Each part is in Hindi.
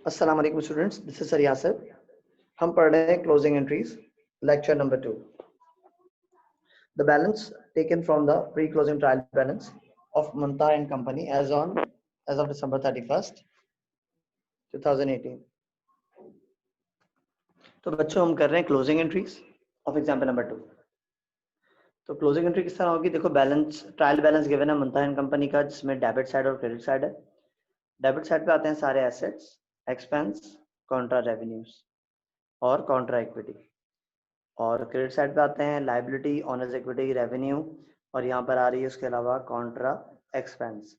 अस्सलाम वालेकुम students, this is sir Yasir. हम पढ़ रहे हैं closing entries, lecture number 2। The balance taken from the pre closing trial balance of Manta and company as of December 31st 2018। तो बच्चों हम कर रहे हैं closing entries of example number 2। तो क्लोजिंग एंट्री किस तरह होगी? देखो, बैलेंस ट्रायल बैलेंस गिवन है मंता एंड कंपनी का, जिसमें डेबिट साइड और क्रेडिट साइड है। डेबिट साइड पे आते हैं सारे एसेट्स, एक्सपेंस, कॉन्ट्रा रेवेन्यूज और कॉन्ट्रा इक्विटी। और क्रेडिट साइड पे आते हैं लाइबिलिटी, ऑनर्स इक्विटी, रेवेन्यू, और यहाँ पर आ रही है उसके अलावा कॉन्ट्रा एक्सपेंस।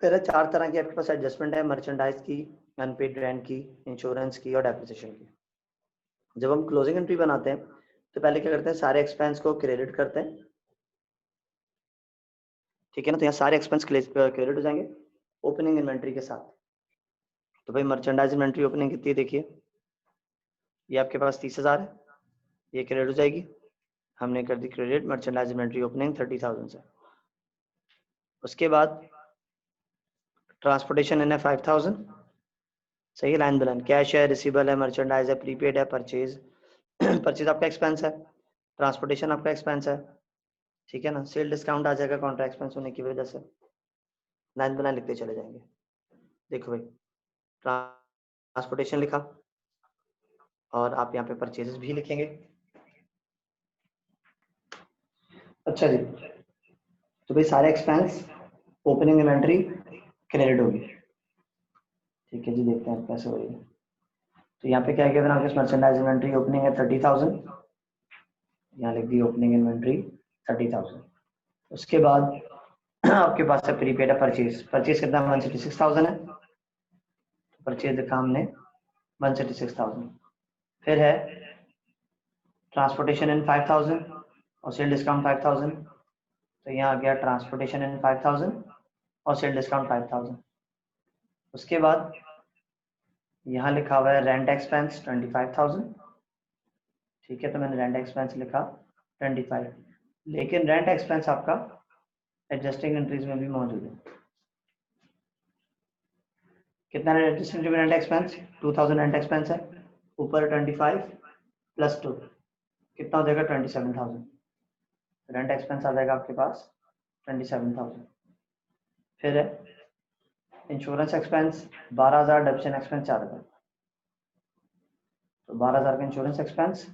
फिर है 4 तरह की आपके पास एडजस्टमेंट है: मर्चेंडाइज की, अनपेड रेंट की, इंश्योरेंस की और डेप्रिसिएशन की। जब हम क्लोजिंग एंट्री बनाते हैं तो पहले क्या करते हैं, सारे एक्सपेंस को क्रेडिट करते हैं, ठीक है ना। तो यहाँ सारे एक्सपेंस क्रेडिट हो जाएंगे ओपनिंग इन्वेंट्री के साथ। तो भाई मर्चेंडाइज इन्वेंट्री ओपनिंग कितनी है? देखिए, ये आपके पास 30,000 है, ये क्रेडिट हो जाएगी। हमने कर दी क्रेडिट मर्चेंडाइज इन्वेंट्री ओपनिंग 30,000 से। उसके बाद ट्रांसपोर्टेशन है 5,000, सही है, लाइन बाय लाइन। कैश है, रिसीवेबल है, मर्चेंडाइज है, प्रीपेड है, परचेज परचेज आपका एक्सपेंस है, ट्रांसपोर्टेशन आपका एक्सपेंस है, ठीक है ना। सेल डिस्काउंट आ जाएगा कॉन्ट्रैक्ट एक्सपेंस होने की वजह से। लाइन बाय लाइन लिखते चले जाएंगे। देखो भाई, ट्रांसपोर्टेशन लिखा और आप यहाँ पे परचेजेस भी लिखेंगे। अच्छा जी, तो भाई सारे एक्सपेंस ओपनिंग इन्वेंट्री क्रेडिट होगी, ठीक है जी। देखते हैं कैसे हो रही है। तो यहाँ पे क्या है, गिवन आपके मर्चेंडाइज इन्वेंट्री ओपनिंग है 30,000, यहाँ लिख दी ओपनिंग इन्वेंट्री 30,000। उसके बाद आपके पास है प्रीपेड है, परचेज। परचेज कितना? 166,000 है, परचेज लिखा हमने 166,000। फिर है ट्रांसपोर्टेशन इन 5,000 और सेल डिस्काउंट 5,000। तो यहाँ आ गया ट्रांसपोर्टेशन इन 5,000 और सेल डिस्काउंट 5,000। उसके बाद यहाँ लिखा हुआ है रेंट एक्सपेंस 25,000, ठीक है। तो मैंने रेंट एक्सपेंस लिखा 25, लेकिन रेंट एक्सपेंस आपका एडजस्टिंग एंट्रीज में भी मौजूद है। कितना adjusting rent expense? 2,000 rent expense है, ऊपर 25 प्लस 2 कितना हो जाएगा? 27,000। रेंट एक्सपेंस आ जाएगा आपके पास 27,000। फिर है इंश्योरेंस एक्सपेंस 12,000, डेप्रिसिएशन एक्सपेंस 4,000। तो 12,000 का इंश्योरेंस एक्सपेंस,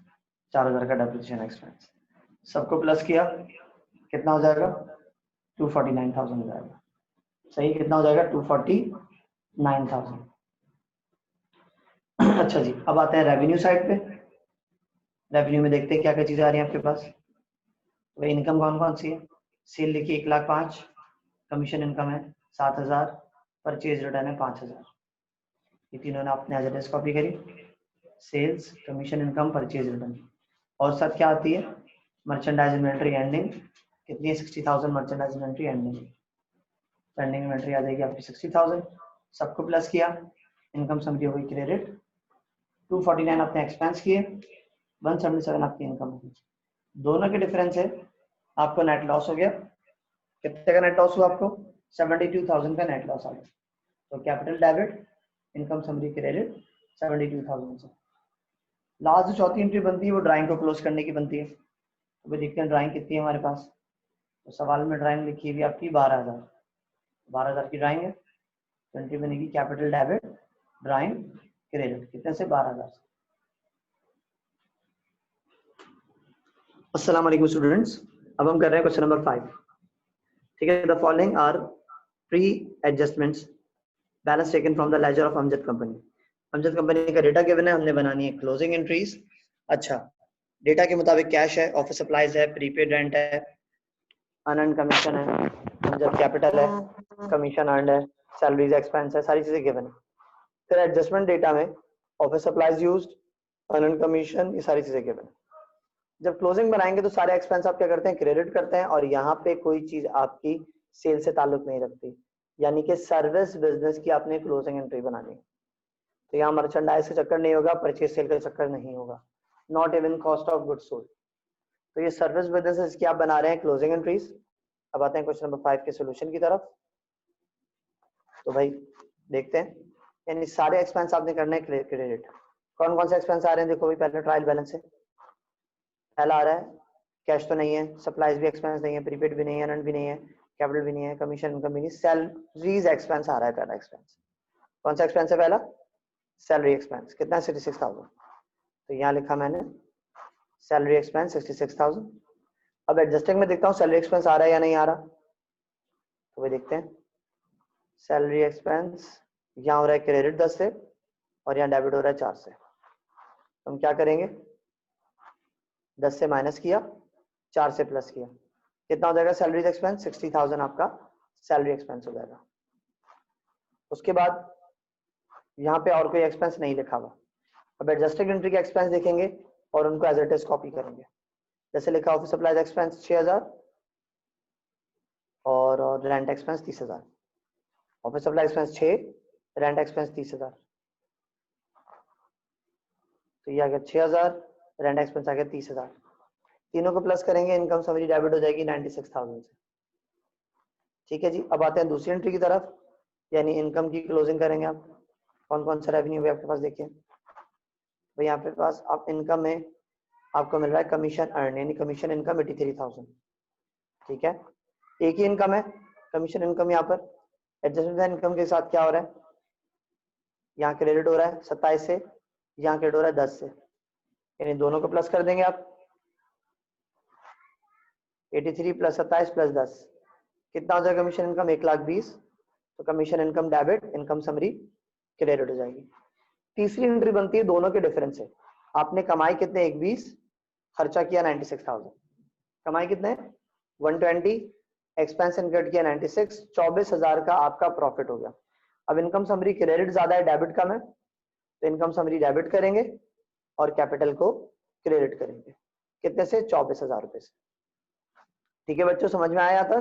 4,000 का डेप्रिसिएशन एक्सपेंस, सबको प्लस किया, कितना हो जाएगा? 249,000 हो जाएगा, सही। कितना हो जाएगा? 249,000। अच्छा जी, अब आते हैं रेवेन्यू साइड पे। रेवेन्यू में देखते हैं क्या क्या चीजें आ रही हैं आपके पास। तो इनकम कौन कौन सी है? सेल लिखी 1,05,000, कमीशन इनकम है 7,000, परचेज रिटर्न है 5,000। ये तीनों ने आपने एज एस कॉपी करी, sales, commission income, purchase return. और सब क्या आती है? मर्चेंडाइज इन्वेंट्री एंडिंग कितनी है? 60,000 merchandise inventory ending. Ending inventory आ जाएगी आपकी 60,000, सबको प्लस किया, इनकम समझी हो गई क्रेडिट। 249 आपने एक्सपेंस किए, 177 आपकी इनकम होगी। दोनों के डिफरेंस है, आपको नेट लॉस हो गया। कितने का नेट लॉस हुआ आपको? 72,000 का नेट लॉस आ गया। तो capital debit, income summary credit 72,000 से। लास्ट जो चौथी एंट्री बनती है वो ड्राइंग को क्लोज करने की बनती है। तो देखते हैं ड्राइंग कितनी है हमारे पास। तो सवाल में ड्राइंग लिखी हुई आपकी 12,000, 12,000 की ड्राइंग है। तो एंट्री बनेगी कैपिटल डेबिट ड्राइंग क्रेडिट, कितने से? 12,000 से। अस्सलाम वालेकुम स्टूडेंट्स, अब हम कर रहे हैं क्वेश्चन नंबर 5, ठीक है। The following are pre adjustments balance taken from the ledger of Amjad company. Amjad company का डेटा गिवन है, हमने बनानी है क्लोजिंग एंट्रीज। अच्छा, डेटा के मुताबिक कैश है, ऑफिस सप्लाईज है, प्रीपेड रेंट है, अनअर्न्ड कमीशन है, अमजद कैपिटल है, कमीशन अर्नड है, सैलरीज एक्सपेंस है, सारी चीजें गिवन है। फिर एडजस्टमेंट डेटा में office supplies used, unearned commission, ये सारी चीजें गिवन है। जब क्लोजिंग बनाएंगे तो सारे एक्सपेंस आप क्या करते हैं? क्रेडिट करते हैं, और यहाँ पे कोई चीज आपकी सेल से ताल्लुक नहीं रखती, यानी कि सर्विस बिजनेस की आपने क्लोजिंग एंट्री बनानी। तो यहाँ मर्चेंडाइज का चक्कर नहीं होगा, परचेज सेल का चक्कर नहीं होगा, not even cost of goods sold. तो ये सर्विस बिजनेस है, इसकी आप बना रहे हैं क्लोजिंग एंट्रीज। अब आते हैं क्वेश्चन नंबर 5 के सोल्यूशन की तरफ। तो भाई देखते हैं, यानी सारे एक्सपेंस आपने करने हैं क्रेडिट। कौन कौन से एक्सपेंस आ रहे हैं देखो भाई, पहले ट्रायल बैलेंस है। पहला आ रहा है कैश तो नहीं है, सप्लाईज भी एक्सपेंस नहीं है, प्रीपेड भी नहीं है, रंट भी नहीं है, कैपिटल भी नहीं है, कमीशन इनकम भी नहीं, सैलरीज एक्सपेंस आ रहा है पहला एक्सपेंस। कौन सा एक्सपेंस है पहला? Salary expense. कितना? 66,000। तो यहाँ लिखा मैंने सैलरी एक्सपेंस 66,000। अब एडजस्टिंग में देखता हूँ सैलरी एक्सपेंस आ रहा है या नहीं आ रहा, तो वही देखते हैं। सैलरी एक्सपेंस यहाँ हो रहा है क्रेडिट 10 से और यहाँ डेबिट हो रहा है 4 से। तो हम क्या करेंगे, 10 से माइनस किया, 4 से प्लस किया, कितना हो जाएगा सैलरीज एक्सपेंस? 60,000 आपका सैलरी एक्सपेंस हो जाएगा। उसके बाद यहाँ पे और कोई एक्सपेंस नहीं लिखा हुआ। अब एडजस्टेड एंट्री के एक्सपेंस देखेंगे और उनको एज इट इज कॉपी करेंगे। जैसे लिखा ऑफिस सप्लाईज एक्सपेंस 6,000 और rent expense 30,000। Office supply expense 6, rent expense 30,000। तो ये आ गया 6,000, रेंट एक्सपेंस आ गया 30,000। तीनों को प्लस करेंगे, इनकम समरी डेबिट हो जाएगी 96,000 से। ठीक है जी। अब आते हैं दूसरी एंट्री की तरफ, यानी इनकम की क्लोजिंग करेंगे आप। कौन कौन सा रेवेन्यू है आपके पास देखिए तो यहाँ पे पास आप इनकम में आपको मिल रहा है कमीशन अर्न, यानी कमीशन इनकम 83,000। ठीक है, एक ही इनकम है कमीशन इनकम। यहाँ पर एडजस्टमेंट इनकम के साथ क्या हो रहा है, यहाँ क्रेडिट हो रहा है 27 से, यहाँ क्रेडिट हो रहा है 10 से, यानी दोनों को प्लस कर देंगे आप। 83 प्लस 27 प्लस 10 कितना हो जाएगा कमीशन इनकम? 1,20,000। तो commission income debit, income summary credit हो जाएगी। तीसरी एंट्री बनती है दोनों के डिफरेंस से। आपने कमाई कितने 1,20,000, खर्चा किया 96,000। कमाई कितने 120, एक्सपेंस इनकर्ड किया 96, 24,000 का आपका प्रॉफिट हो गया। अब इनकम समरी क्रेडिट ज्यादा है, डेबिट कम है, तो इनकम समरी डेबिट करेंगे और कैपिटल को क्रेडिट करेंगे। कितने से? 24,000 रुपए से। ठीक है बच्चों, समझ में आया था?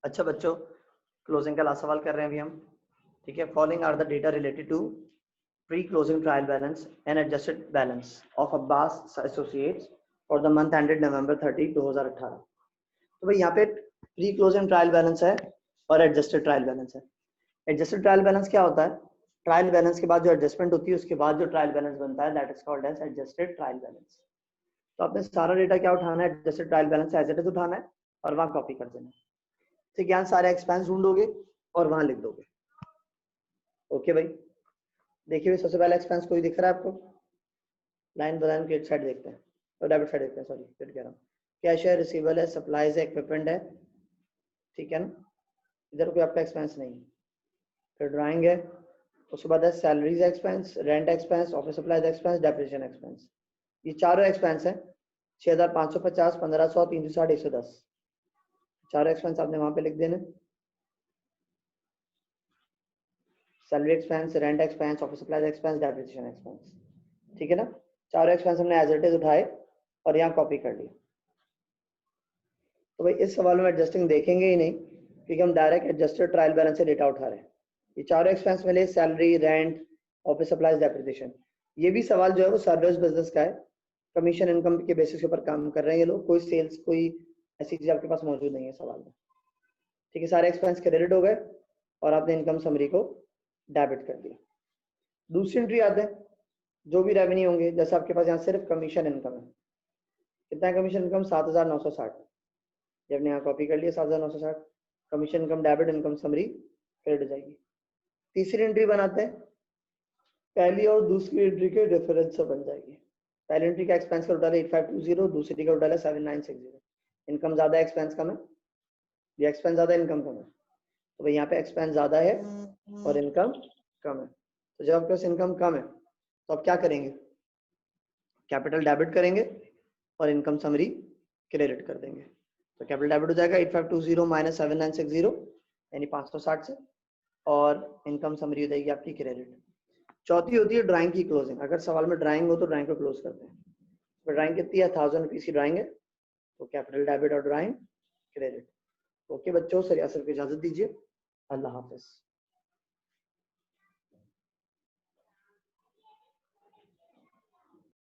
अच्छा बच्चों, क्लोजिंग का लास्ट सवाल कर रहे हैं अभी हम। ठीक है, following are the data related to pre closing trial balance and adjusted balance of Abbas associates for the month ended November 30, 2018। तो भाई यहाँ पे प्री क्लोजिंग ट्रायल बैलेंस है और एडजस्टेड ट्रायल बैलेंस है। एडजस्टेड ट्रायल बैलेंस क्या होता है? ट्रायल बैलेंस के बाद जो एडजस्टमेंट होती है उसके बाद जो ट्रायल बैलेंस बनता है, that is called as adjusted trial balance. तो आपने सारा डेटा क्या उठाना है, adjusted trial balance as it is उठाना है और वहां कॉपी कर देना है। ठीक, यहाँ सारे एक्सपेंस ढूंढोगे और वहां लिख दोगे। ओके भाई, देखिए सबसे पहला एक्सपेंस कोई दिख रहा है आपको? Line by line credit side देखते हैं और डेबिट साइड देखते हैं, सॉरी क्रेडिट कह रहा हूँ। कैश है, रिसीवेबल है, सप्लाईज है, इक्विपमेंट है। ठीक है ना, इधर कोई आपका एक्सपेंस नहीं है। फिर ड्राइंग है, उसके बाद है salaries expense, rent expense, office supplies expense, depreciation expense. ये चारों एक्सपेंस है 6,550, 1,500, 360, 110। चारों एक्सपेंस आपने वहां पे लिख देने। Salary expense, rent expense, office supplies expense, depreciation expense. ठीक है ना, चारों एक्सपेंस हमने एज इट इज उठाए और यहाँ कॉपी कर लिया। तो भाई इस सवाल में एडजस्टिंग देखेंगे ही नहीं, क्योंकि हम डायरेक्ट एडजस्टेड ट्रायल बैलेंस से डेटा उठा रहे हैं। ये चारों एक्सपेंस मिले, salary, rent, office supplies, depreciation. ये भी सवाल जो है वो सर्विस बिजनेस का है, कमीशन इनकम के बेसिस के ऊपर काम कर रहे हैं ये लोग, कोई सेल्स कोई ऐसी चीज आपके पास मौजूद नहीं है सवाल में। ठीक है, सारे एक्सपेंस क्रेडिट हो गए और आपने इनकम समरी को डेबिट कर दिया। दूसरी एंट्री आते हैं, जो भी रेवेन्यू होंगे, जैसे आपके पास यहाँ सिर्फ कमीशन इनकम है। कितना है कमीशन इनकम? 7,960। ये हमने यहाँ कॉपी कर लिया 7,960। Commission income debit, income summary credit हो जाएगी। तीसरी एंट्री बनाते हैं, पहली और दूसरी एंट्री के डिफरेंस से बन जाएगी। पहली एंट्री का एक्सपेंस का टोटल है 8520, दूसरी का टोटल है 7960। इनकम ज्यादा है, एक्सपेंस कम है। ये एक्सपेंस ज्यादा है, इनकम कम है, तो भाई यहाँ पे एक्सपेंस ज्यादा है और इनकम कम है। तो जब आपके पास इनकम कम है तो आप क्या करेंगे, कैपिटल डेबिट करेंगे और इनकम समरी क्रेडिट कर देंगे। तो कैपिटल डेबिट हो जाएगा 8520 माइनस 7960, यानी 560 से, और इनकम समरी हो जाएगी आपकी क्रेडिट। चौथी होती है ड्राइंग की क्लोजिंग। अगर सवाल में ड्राइंग हो तो ड्राइंग को क्लोज करते हैं। तो ड्राइंग कितनी है? 1000 रुपीज की ड्राइंग है, तो कैपिटल डेबिट और ड्राइंग क्रेडिट। ओके बच्चों, सर यासर को इजाजत दीजिए। अल्लाह हाफिज।